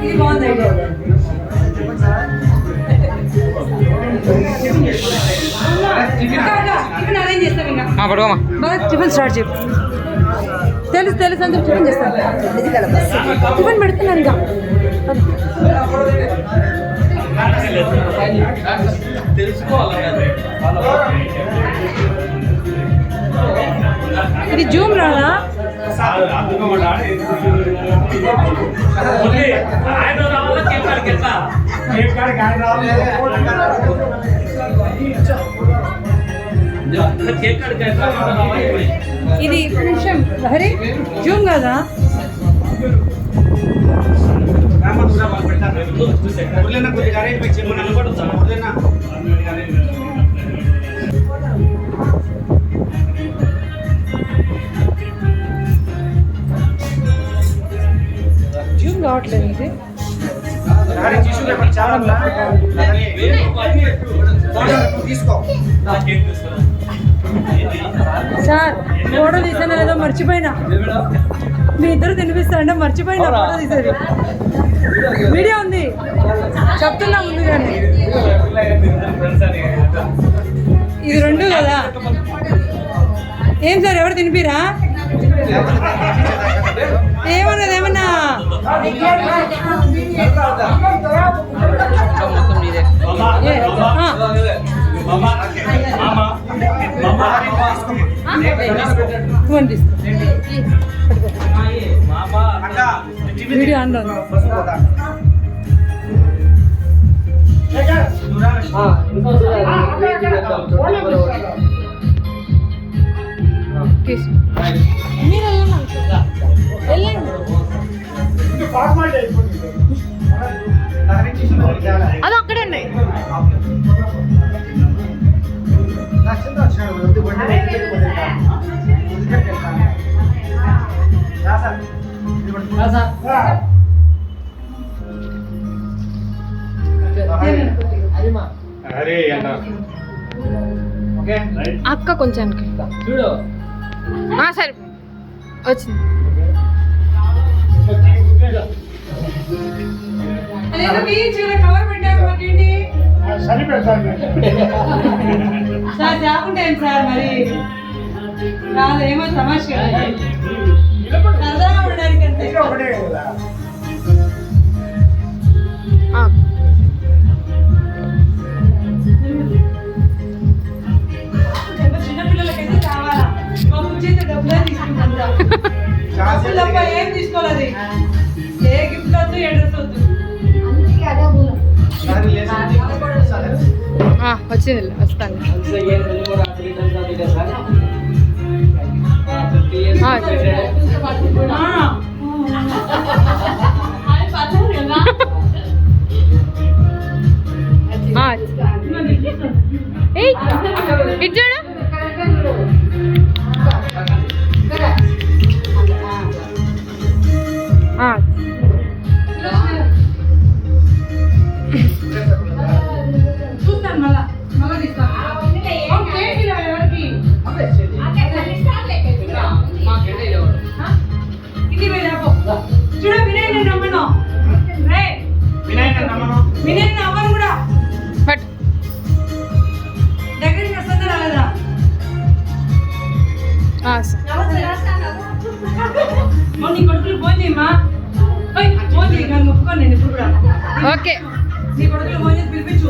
ఇది బాగుంది idea. Tiffin arrange చేస్తాం ఇంకా బాగా టిఫిన్ స్టార్ట్ చెప్పు. తెలుసు తెలుసు అని చెప్పి టిఫిన్ చేస్తాను. టిఫిన్ పెడుతున్నాను ఇంకా. ఇది జూమ్ రాదా? ఇది నిమిషం హరి జూమ్ కదా? జూమ్ కావట్లేదు ఇది. సార్ ఫోటో తీసానా లేదో మర్చిపోయినా. మీ ఇద్దరు తినిపిస్తారంటే మర్చిపోయినా ఫోటో తీసేది. వీడియో ఉంది చెప్తున్నా ముందుగానే. ఇది రెండు కదా? ఏం సార్ ఎవరు తినిపిరా? ఏమన్నది ఏమన్నా? వీడియో ఆన్లో మీరు వెళ్ళండి. అది అక్కడే ఉన్నాయి. అక్క కొంచెం సరే వచ్చింది. కవర్ పెట్టారు మాకేంటి సార్? చాకుంటాను సార్ మరి కాదు ఏమో తమాషా సరదాగా ఉండడానికి అంతే. చిన్నపిల్లలకైతే కావాలా? మా ముందు డబ్బులే తీసుకుంటా. డబ్బులు తప్ప ఏం తీసుకోలేదు. ఏ గిఫ్ట్ వద్దు, ఏ డ్రెస్ వద్దు. వచ్చింది వస్తాను. ఇటు చూడు. చూస్తాను మళ్ళా మళ్ళా తీస్తాను. ఇది చూడ వినయ్ నేను నమ్మను. వినయ్ నమ్మను కూడా. దగ్గరికి వస్తుందా రాలేదా? నీ కొడుకులు ఫోన్ చేయమ్మా. ఫోన్ చేయి. నన్ను ఒప్పుకోను నేను ఇప్పుడు కూడా. ఓకే నీ కొడుకులు ఫోన్ చేసి పిలిపించు.